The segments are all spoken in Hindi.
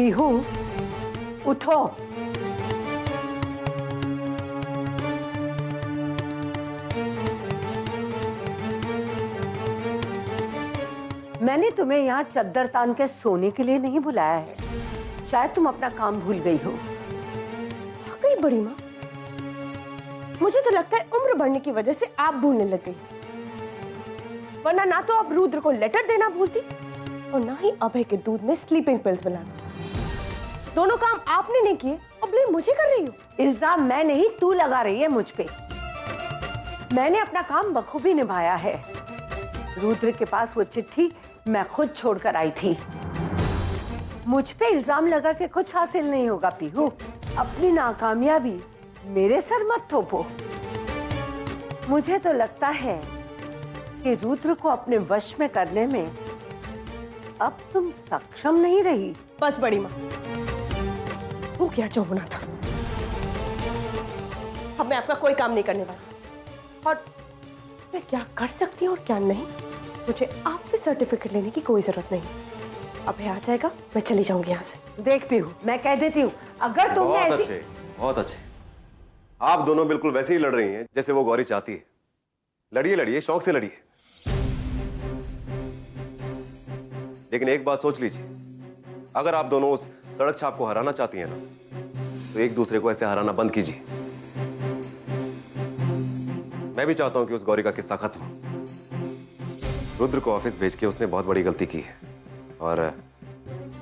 पीहू, उठो। मैंने तुम्हें यहाँ चद्दर तान के सोने के लिए नहीं बुलाया है। शायद तुम अपना काम भूल गई हो। वाकई बड़ी माँ, मुझे तो लगता है उम्र बढ़ने की वजह से आप भूलने लग गई, वरना ना तो आप रुद्र को लेटर देना भूलती और ना ही अभय के दूध में स्लीपिंग पिल्स बनाना। दोनों काम आपने नहीं किए और ब्लेम मुझे कर रही हो। इल्जाम मैं नहीं, तू लगा रही है मुझ पे। मैंने अपना काम बखूबी निभाया है। रुद्र के पास वो चिट्ठी मैं खुद छोड़कर आई थी। मुझ पे इल्जाम लगा के कुछ हासिल नहीं होगा पीहू। अपनी नाकामयाबी मेरे सर मत थोपो। मुझे तो लगता है कि रुद्र को अपने वश में करने में अब तुम सक्षम नहीं रही। बस बड़ी माँ, वो क्या जो होना था। अब मैं आपका कोई काम नहीं करने वाला, और मैं क्या कर सकती हूँ और क्या नहीं, मुझे आपसे सर्टिफिकेट लेने की कोई जरूरत नहीं। अभय आ जाएगा, मैं चली जाऊंगी यहाँ से। देख पीहू, मैं कह देती हूँ, अगर तुम्हें बहुत ऐसी... अच्छे, बहुत अच्छे। आप दोनों बिल्कुल वैसे ही लड़ रही हैं जैसे वो गौरी चाहती है। लड़िए लड़िए, शौक से लड़िए। लेकिन एक बात सोच लीजिए, अगर आप दोनों उस सड़क छाप को हराना चाहती हैं ना, तो एक दूसरे को ऐसे हराना बंद कीजिए। मैं भी चाहता हूं कि उस गौरी का किस्सा खत्म हो। रुद्र को ऑफिस भेज के उसने बहुत बड़ी गलती की है, और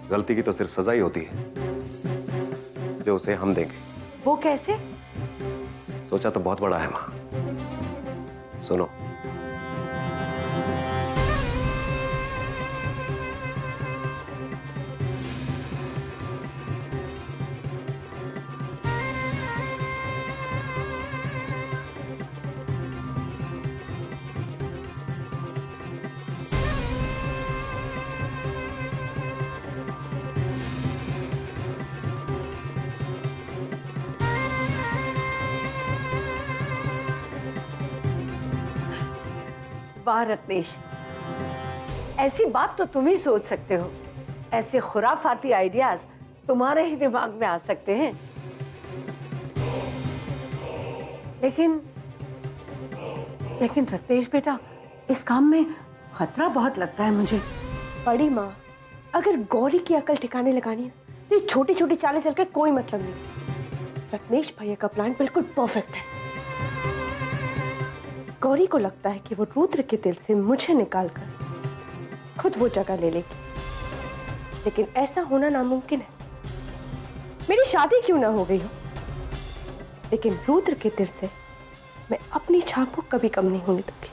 गलती की तो सिर्फ सजा ही होती है जो उसे हम देंगे। वो कैसे? सोचा तो बहुत बड़ा है मां। सुनो, वाह रत्नेश, ऐसी बात तो तुम ही सोच सकते हो। ऐसे खुराफाती आइडियाज तुम्हारे ही दिमाग में आ सकते हैं। लेकिन रत्नेश बेटा, इस काम में खतरा बहुत लगता है मुझे। बड़ी माँ, अगर गौरी की अकल ठिकाने लगानी है तो ये छोटी छोटी चालें चल के कोई मतलब नहीं। रत्नेश भैया का प्लान बिल्कुल परफेक्ट है। गौरी को लगता है कि वो रुद्र के दिल से मुझे निकालकर खुद वो जगह ले लेगी, लेकिन ऐसा होना नामुमकिन है। मेरी शादी क्यों ना हो गई हो, लेकिन रुद्र के दिल से मैं अपनी छाप को कभी कम नहीं होने दूंगी।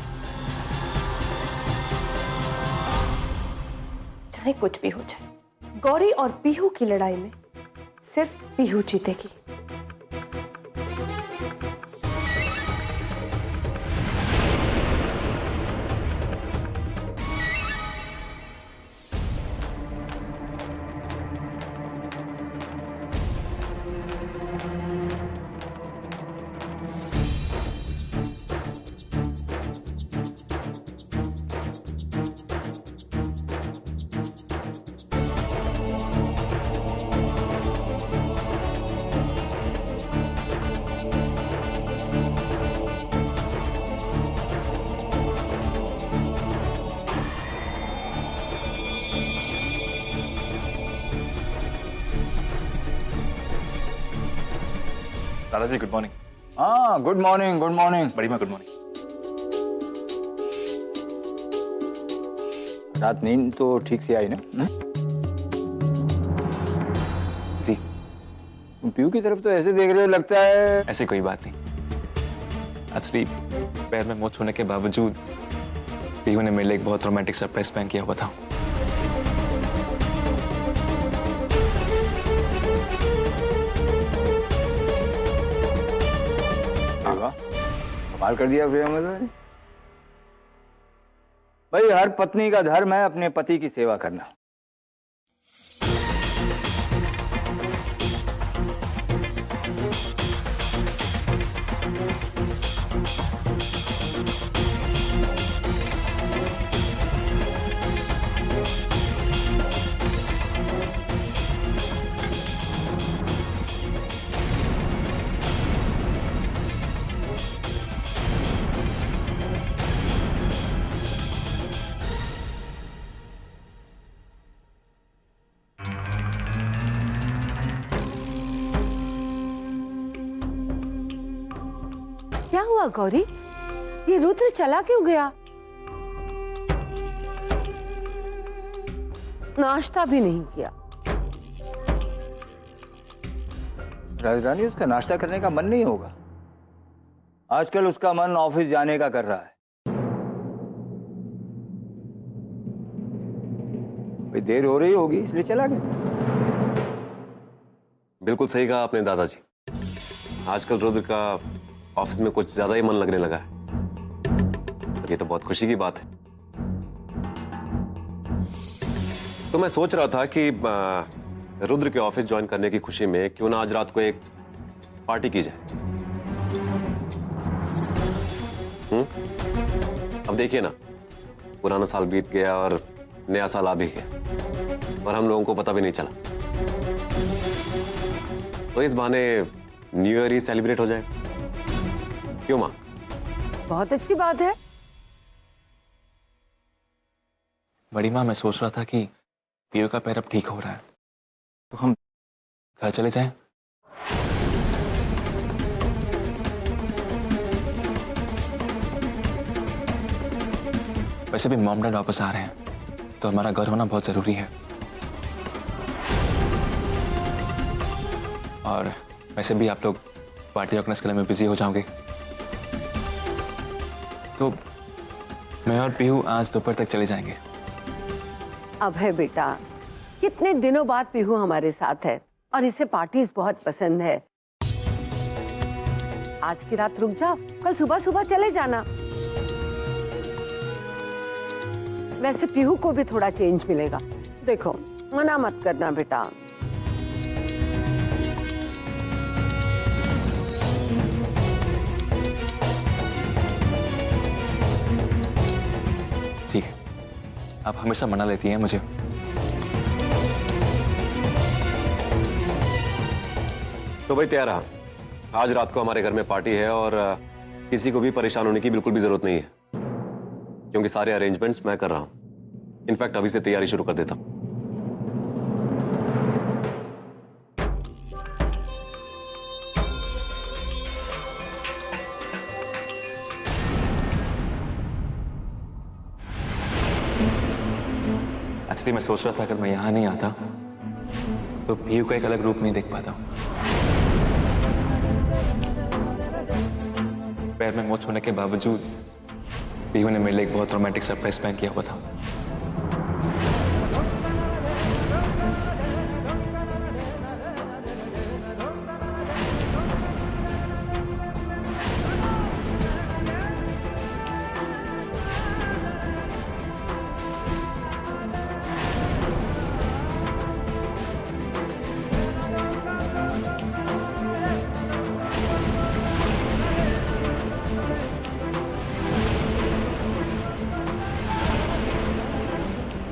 चाहे कुछ भी हो जाए, गौरी और पीहू की लड़ाई में सिर्फ पीहू जीतेगी। दादाजी गुड मॉर्निंग। हाँ, गुड मॉर्निंग, गुड मॉर्निंग। बड़ी माँ गुड मॉर्निंग। रात नींद तो ठीक से आई ना? जी। तुम पीयू की तरफ तो ऐसे देख रहे हो, लगता है ऐसी कोई बात नहीं। एक्चुअली पैर में मोच होने के बावजूद पीयू ने मेरे लिए एक बहुत रोमांटिक सरप्राइज प्लान किया हुआ था। कमाल कर दिया प्रिया ने। भाई, हर पत्नी का धर्म है अपने पति की सेवा करना। क्या हुआ गौरी? ये रुद्र चला क्यों गया? नाश्ता भी नहीं किया। राजरानी, उसका नाश्ता करने का मन नहीं होगा। आजकल उसका मन ऑफिस जाने का कर रहा है। भाई देर हो रही होगी इसलिए चला गया। बिल्कुल सही कहा आपने दादाजी। आजकल रुद्र का ऑफिस में कुछ ज्यादा ही मन लगने लगा है। और ये तो बहुत खुशी की बात है। तो मैं सोच रहा था कि रुद्र के ऑफिस ज्वाइन करने की खुशी में क्यों ना आज रात को एक पार्टी की जाए। अब देखिए ना, पुराना साल बीत गया और नया साल आ भी गया और हम लोगों को पता भी नहीं चला। तो इस बहाने न्यू ईयर ही सेलिब्रेट हो जाए, क्यों मां? बहुत अच्छी बात है। बड़ी माँ, मैं सोच रहा था कि पीयू का पैर अब ठीक हो रहा है, तो हम घर चले जाएं। वैसे भी मॉम डैड वापस आ रहे हैं, तो हमारा घर होना बहुत जरूरी है। और वैसे भी आप लोग पार्टी ऑर्गेनाइज करने में बिजी हो जाओगे, तो मैं और पीहू आज दोपहर तक चले जाएंगे। अब है बेटा, कितने दिनों बाद पीहू हमारे साथ है और इसे पार्टीज बहुत पसंद है। आज की रात रुक जाओ, कल सुबह सुबह चले जाना। वैसे पीहू को भी थोड़ा चेंज मिलेगा। देखो, मना मत करना बेटा। ठीक है, आप हमेशा मना लेती हैं मुझे। तो भाई तैयार रहा, आज रात को हमारे घर में पार्टी है और किसी को भी परेशान होने की बिल्कुल भी जरूरत नहीं है, क्योंकि सारे अरेंजमेंट्स मैं कर रहा हूं। इनफैक्ट अभी से तैयारी शुरू कर देता हूं। एक्चुअली मैं सोच रहा था अगर मैं यहाँ नहीं आता तो पीयू का एक अलग रूप नहीं देख पाता। पैर में मोच होने के बावजूद पीयू ने मेरे लिए एक बहुत रोमांटिक सरप्राइज प्लान किया हुआ था।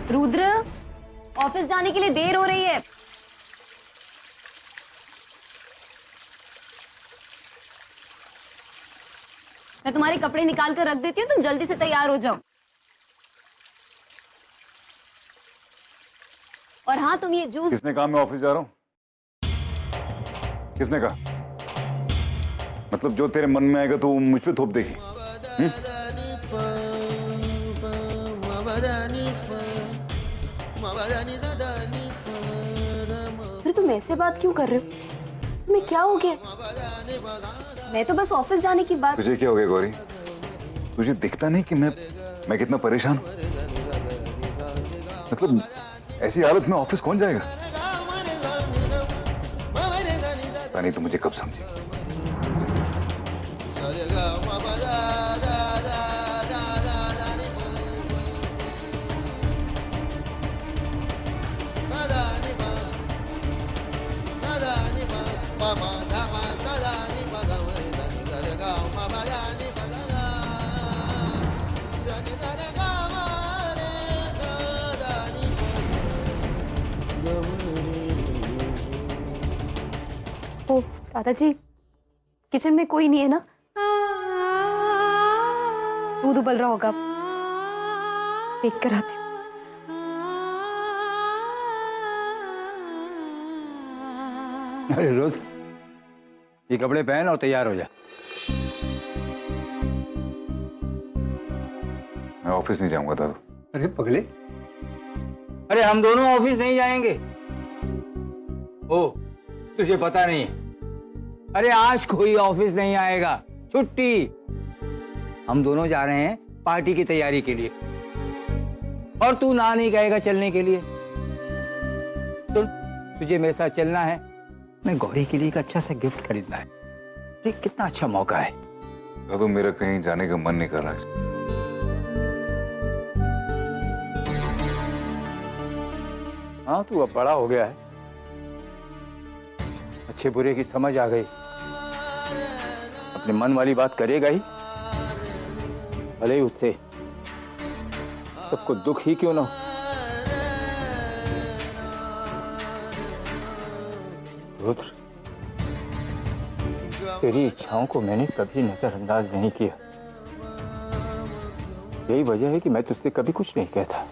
रुद्र, ऑफिस जाने के लिए देर हो रही है। मैं तुम्हारे कपड़े निकाल कर रख देती हूँ, तुम जल्दी से तैयार हो जाओ। और हाँ, तुम ये जूस। किसने कहा मैं ऑफिस जा रहा हूँ? किसने कहा? मतलब जो तेरे मन में आएगा तो मुझ पे थोप देगी? फिर तुम ऐसे बात क्यों कर रहे हो? तुम्हें क्या हो गया? मैं तो बस ऑफिस जाने की बात। तुझे क्या हो गया गौरी? तुझे दिखता नहीं कि मैं कितना परेशान हूँ? मतलब ऐसी हालत में ऑफिस कौन जाएगा? पता नहीं तो मुझे कब समझे। ओ दादाजी, किचन में कोई नहीं है ना? दूध उबल रहा होगा, देख कर आती हूँ। अरे रुद्र, ये कपड़े पहन और तैयार हो जा। मैं ऑफिस नहीं जाऊंगा दादू। अरे पगले, अरे हम दोनों ऑफिस नहीं जाएंगे। ओ, तुझे पता नहीं है? अरे आज कोई ऑफिस नहीं आएगा, छुट्टी। हम दोनों जा रहे हैं पार्टी की तैयारी के लिए, और तू ना नहीं कहेगा चलने के लिए। सुन, तुझे मेरे साथ चलना है। मैं गौरी के लिए एक अच्छा सा गिफ्ट खरीदना है। देख कितना अच्छा मौका है। दादू मेरा कहीं जाने का मन नहीं कर रहा है। हाँ, तू अब बड़ा हो गया है, अच्छे बुरे की समझ आ गई। अपने मन वाली बात करेगा ही, भले ही उससे सबको दुख ही क्यों ना हो। रुद्र, तेरी इच्छाओं को मैंने कभी नजरअंदाज नहीं किया। यही वजह है कि मैं तुझसे कभी कुछ नहीं कहता।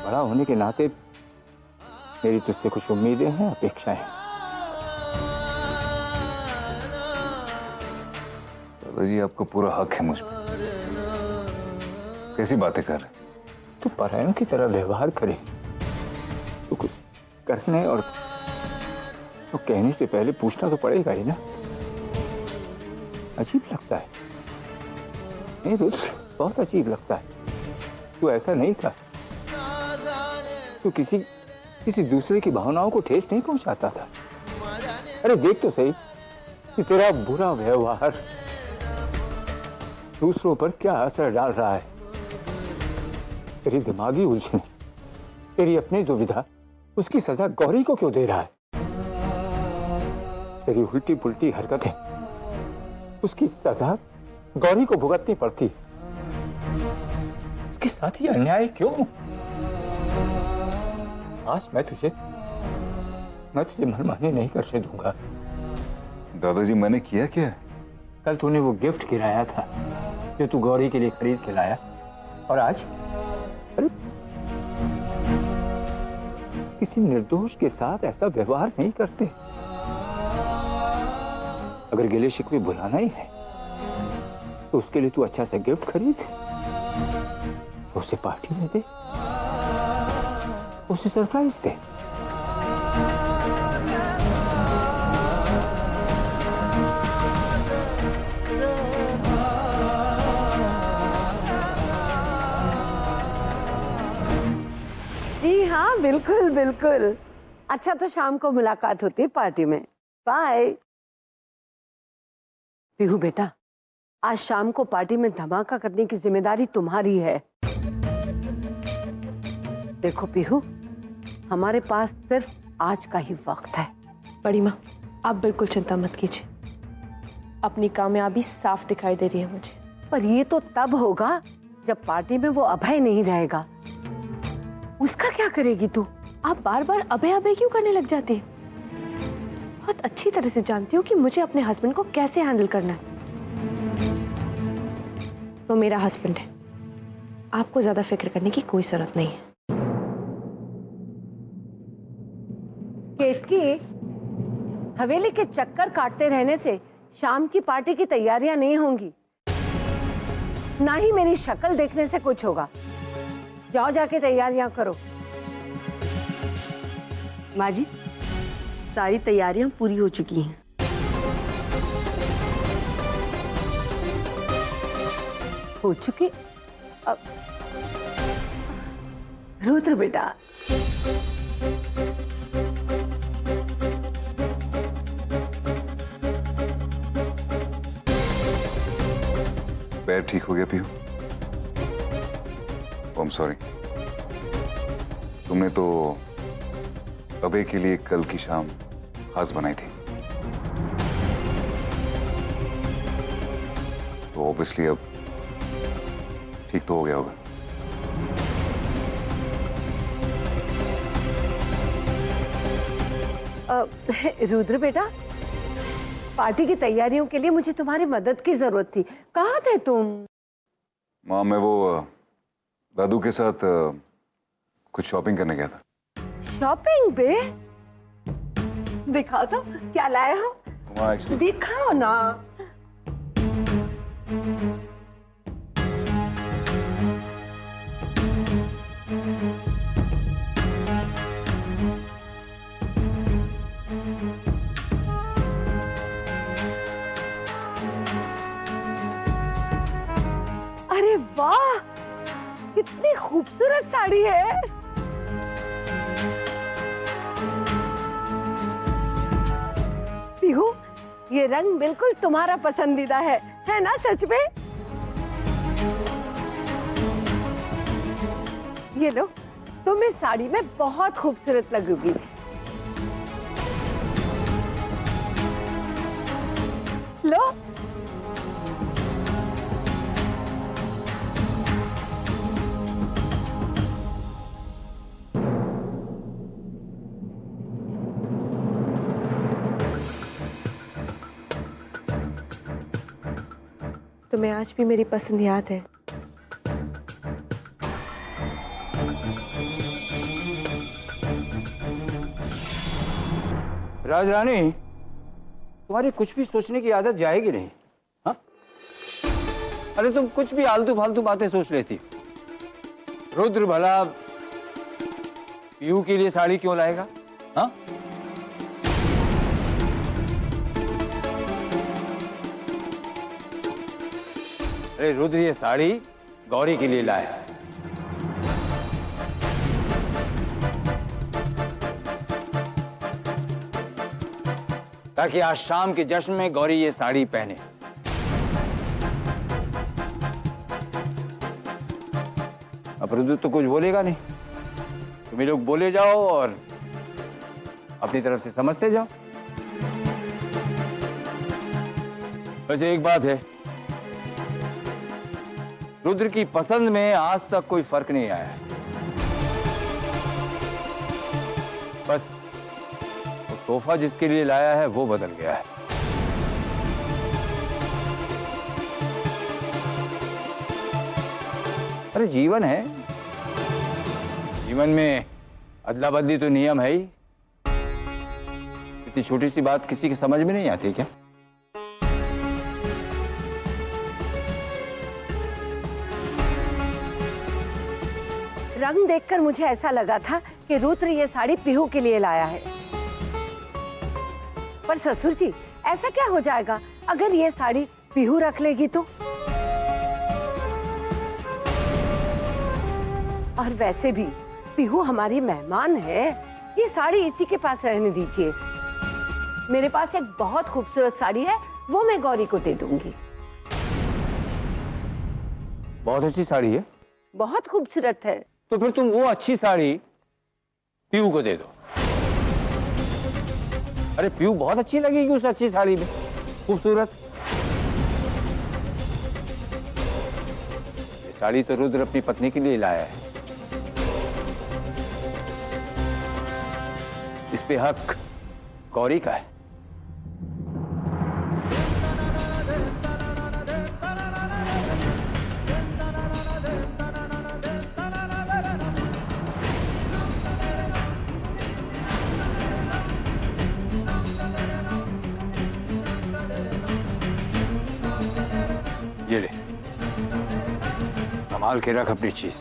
बड़ा होने के नाते मेरी तुझसे कुछ उम्मीदें हैं, अपेक्षाएं हैं। दादाजी आपका पूरा हक है मुझ पर। कैसी बातें कर रहे हैं? तू परायों की तरह व्यवहार करे तो कुछ करने और तो कहने से पहले पूछना तो पड़ेगा ही ना। अजीब लगता है, नहीं रुद्र, बहुत अजीब लगता है। तू ऐसा नहीं था, तू किसी दूसरे की भावनाओं को ठेस नहीं पहुंचाता था। अरे देख तो सही कि तेरा बुरा व्यवहार दूसरों पर क्या असर डाल रहा है। तेरी दिमागी उलझन, तेरी अपनी दुविधा उसकी सजा गौरी को क्यों दे रहा है? तेरी उल्टी पुल्टी हरकतें, उसकी सजा गौरी को भुगतनी पड़ती। उसके साथ ही अन्याय क्यों? आज मैं तुझे मनमानी नहीं करने दूंगा। दादाजी मैंने किया क्या है? कल तूने वो गिफ्ट गिराया था जो तू गौरी के लिए खरीद के लाया, और आज अरे किसी निर्दोष के साथ ऐसा व्यवहार नहीं करते। अगर गिले शिकवे भुलाना ही है तो उसके लिए तू अच्छा सा गिफ्ट खरीद, उसे पार्टी में दे, उसे सरप्राइज दे। जी हाँ, बिल्कुल बिल्कुल। अच्छा, तो शाम को मुलाकात होती है पार्टी में। बाय। पीहू बेटा, आज शाम को पार्टी में धमाका करने की जिम्मेदारी तुम्हारी है। देखो पीहू, हमारे पास सिर्फ आज का ही वक्त है। बड़ी माँ, आप बिल्कुल चिंता मत कीजिए, अपनी कामयाबी साफ दिखाई दे रही है मुझे। पर ये तो तब होगा जब पार्टी में वो अभय नहीं रहेगा। उसका क्या करेगी तू? आप बार बार अभय अभय क्यों करने लग जाती हैं? बहुत अच्छी तरह से जानती हूँ कि मुझे अपने हस्बैंड को कैसे हैंडल करना है। वो मेरा हस्बैंड है, आपको ज्यादा फिक्र करने की कोई जरूरत नहीं है। केतकी, हवेली के चक्कर काटते रहने से शाम की पार्टी की तैयारियां नहीं होंगी, ना ही मेरी शक्ल देखने से कुछ होगा। जाओ, जाके तैयारियां करो। माँ जी, सारी तैयारियां पूरी हो चुकी हैं। हो चुकी? रुद्र बेटा, पैर ठीक हो गया पीहू? I am sorry. तुमने तो अबे के लिए कल की शाम खास बनाई थी, तो ऑब्वियसली अब ठीक तो हो गया होगा। रुद्र बेटा, पार्टी की तैयारियों के लिए मुझे तुम्हारी मदद की जरूरत थी। कहाँ थे तुम? माँ, मैं वो दादू के साथ कुछ शॉपिंग करने गया था। शॉपिंग पे? दिखाओ तो क्या लाए हो। उमा एक्चुअली दिखाओ ना। अरे वाह, कितनी खूबसूरत साड़ी है। पीहू, ये रंग बिल्कुल तुम्हारा पसंदीदा है ना सच में? ये लो, तुम इस साड़ी में बहुत खूबसूरत लगोगी। लो। तुम्हें आज भी मेरी पसंद याद है? राजरानी, तुम्हारी कुछ भी सोचने की आदत जाएगी नहीं। हाँ, अरे तुम कुछ भी आलतू फालतू बातें सोच लेती। रुद्र भला पीयू के लिए साड़ी क्यों लाएगा? हाँ, अरे रुद्र ये साड़ी गौरी के लिए लाया है। ताकि आज शाम के जश्न में गौरी ये साड़ी पहने। अब रुद्र तो कुछ बोलेगा नहीं, तुम ये लोग बोले जाओ और अपनी तरफ से समझते जाओ। वैसे एक बात है, रुद्र की पसंद में आज तक कोई फर्क नहीं आया है। बस वो तोहफा जिसके लिए लाया है वो बदल गया है। अरे जीवन है, जीवन में अदला बदली तो नियम है ही। इतनी छोटी सी बात किसी की समझ में नहीं आती क्या? रंग देखकर मुझे ऐसा लगा था कि रुद्र ये साड़ी पीहू के लिए लाया है। पर ससुर जी, ऐसा क्या हो जाएगा अगर ये साड़ी पीहू रख लेगी तो? और वैसे भी पीहू हमारी मेहमान है, ये साड़ी इसी के पास रहने दीजिए। मेरे पास एक बहुत खूबसूरत साड़ी है, वो मैं गौरी को दे दूंगी। बहुत अच्छी साड़ी है। बहुत खूबसूरत है। तो फिर तुम वो अच्छी साड़ी पीयू को दे दो। अरे पीयू बहुत अच्छी लगेगी उस अच्छी साड़ी में, खूबसूरत। ये साड़ी तो रुद्र अपनी पत्नी के लिए लाया है। इस पे हक गौरी का है। ये ले, संभाल के रख अपनी चीज।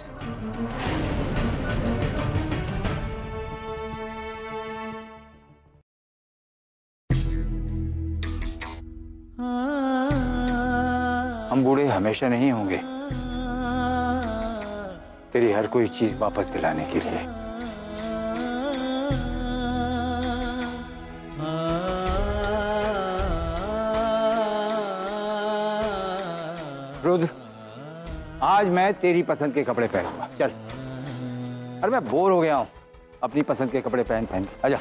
हम बूढ़े हमेशा नहीं होंगे तेरी हर कोई चीज वापस दिलाने के लिए। रुद्र, आज मैं तेरी पसंद के कपड़े पहनूंगा। चल। अरे मैं बोर हो गया हूं अपनी पसंद के कपड़े पहन पहन के। आजा।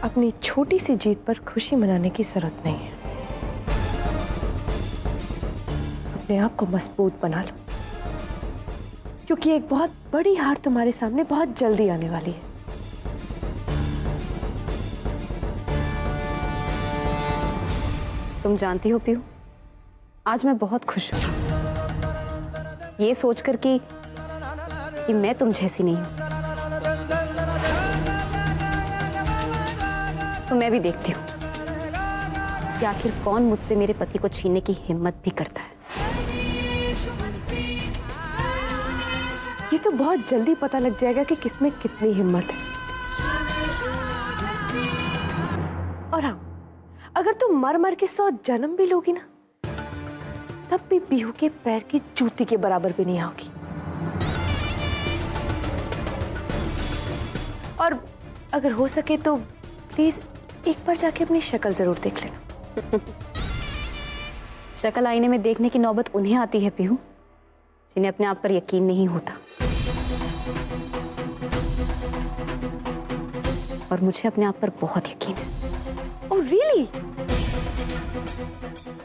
अपनी छोटी सी जीत पर खुशी मनाने की जरूरत नहीं है। अपने आप को मजबूत बना लो, क्योंकि एक बहुत बड़ी हार तुम्हारे सामने बहुत जल्दी आने वाली है। तुम जानती हो पीहू, आज मैं बहुत खुश हूं, ये सोचकर कि मैं तुम जैसी नहीं हूं। तो मैं भी देखती हूँ कि आखिर कौन मुझसे मेरे पति को छीनने की हिम्मत भी करता है। ये तो बहुत जल्दी पता लग जाएगा कि किसमें कितनी हिम्मत है। और हाँ, अगर तुम मर मर के 100 जन्म भी लोगी ना, तब भी पीहू के पैर की जूती के बराबर भी नहीं आओगी। और अगर हो सके तो प्लीज एक बार जाके अपनी शक्ल जरूर देख लेना। शक्ल आईने में देखने की नौबत उन्हें आती है पीहू, जिन्हें अपने आप पर यकीन नहीं होता। और मुझे अपने आप पर बहुत यकीन है। Oh really?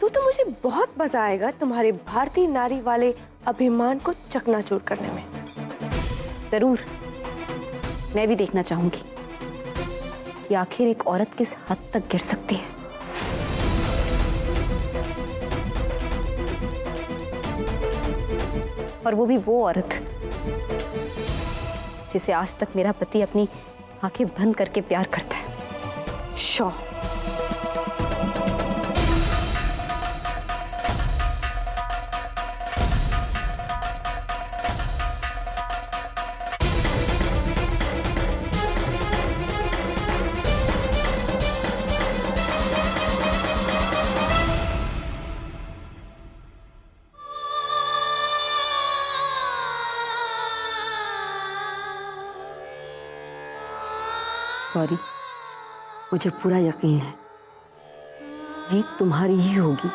तो मुझे बहुत मजा आएगा तुम्हारे भारतीय नारी वाले अभिमान को चकनाचूर करने में। जरूर, मैं भी देखना चाहूंगी कि आखिर एक औरत किस हद तक गिर सकती है। और वो भी वो औरत जिसे आज तक मेरा पति अपनी आंखें बंद करके प्यार करता है। शो गौरी, मुझे पूरा यकीन है जीत तुम्हारी ही होगी।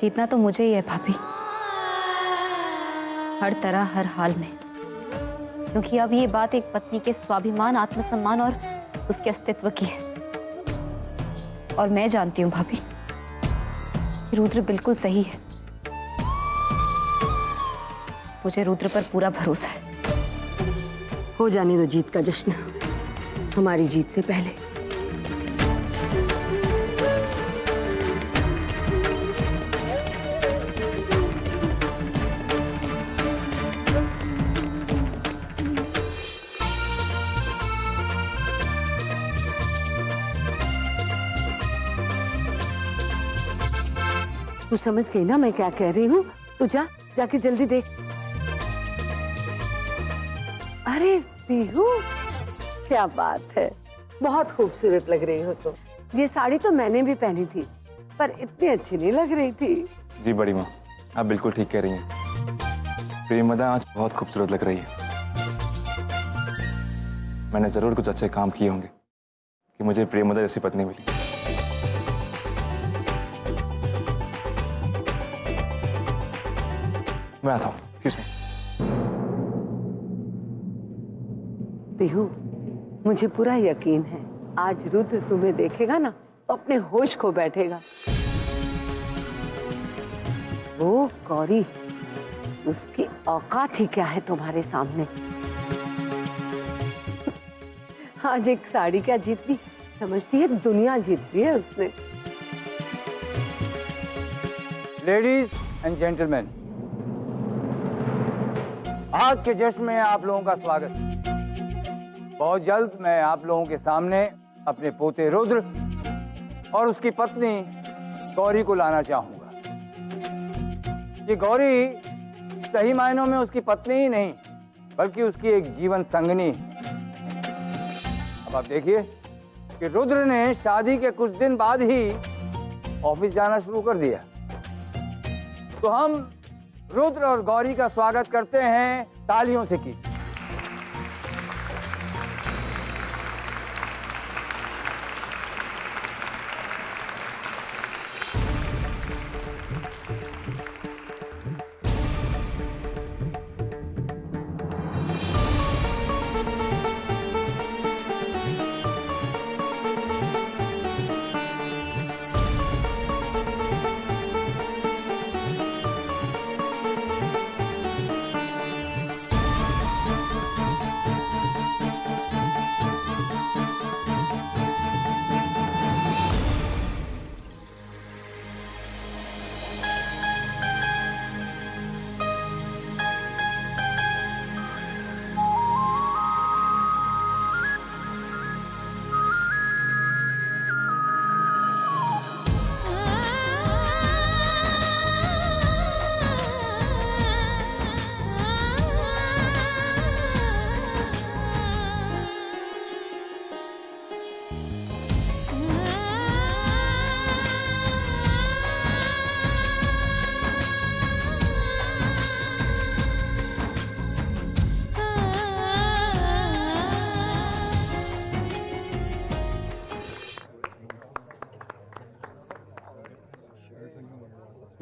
जीतना तो मुझे ही है भाभी, हर तरह हर हाल में, क्योंकि अब ये बात एक पत्नी के स्वाभिमान, आत्मसम्मान और उसके अस्तित्व की है। और मैं जानती हूँ भाभी कि रुद्र बिल्कुल सही है। मुझे रुद्र पर पूरा भरोसा है। हो जाने दो जीत का जश्न, हमारी जीत से पहले। तू समझ गई ना मैं क्या कह रही हूँ? तू जाके जल्दी देख। अरे पीहू, क्या बात है, बहुत खूबसूरत लग रही हो तुम। ये साड़ी तो मैंने भी पहनी थी, पर इतनी अच्छी नहीं लग रही थी। जी बड़ी माँ, आप बिल्कुल ठीक कह रही हैं। प्रेमदा आज बहुत खूबसूरत लग रही है। मैंने जरूर कुछ अच्छे काम किए होंगे कि मुझे प्रेमदा जैसी पत्नी मिली। मैं आता हूँ। Excuse me. पीहू, मुझे पूरा यकीन है आज रुद्र तुम्हें देखेगा ना तो अपने होश खो बैठेगा। वो गौरी, उसकी औकात ही क्या है तुम्हारे सामने। आज एक साड़ी क्या जीत ली, समझती है दुनिया जीत ली है उसने। लेडीज एंड जेंटलमैन, आज के जश्न में आप लोगों का स्वागत है। बहुत जल्द मैं आप लोगों के सामने अपने पोते रुद्र और उसकी पत्नी गौरी को लाना चाहूंगा। ये गौरी सही मायनों में उसकी पत्नी ही नहीं, बल्कि उसकी एक जीवन संगनी है। अब आप देखिए कि रुद्र ने शादी के कुछ दिन बाद ही ऑफिस जाना शुरू कर दिया। तो हम रुद्र और गौरी का स्वागत करते हैं तालियों से की।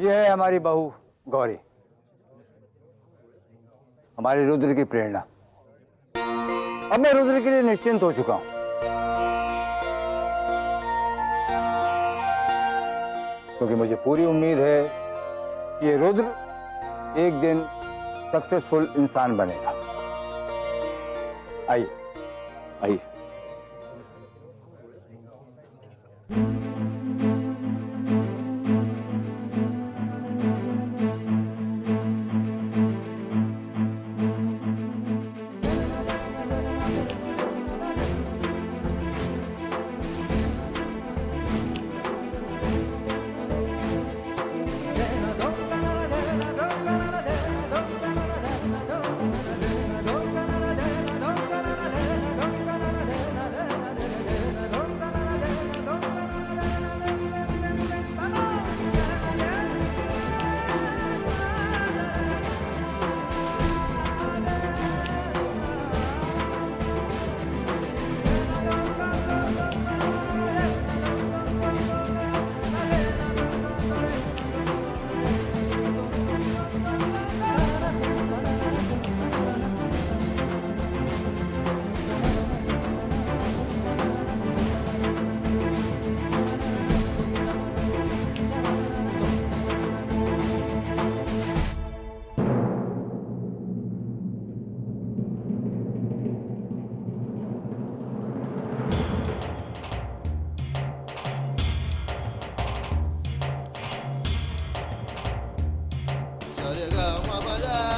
ये है हमारी बहू गौरी, हमारे रुद्र की प्रेरणा। अब मैं रुद्र के लिए निश्चिंत हो चुका हूं, क्योंकि मुझे पूरी उम्मीद है कि ये रुद्र एक दिन सक्सेसफुल इंसान बनेगा। आइए आइए। Sarega ma ba da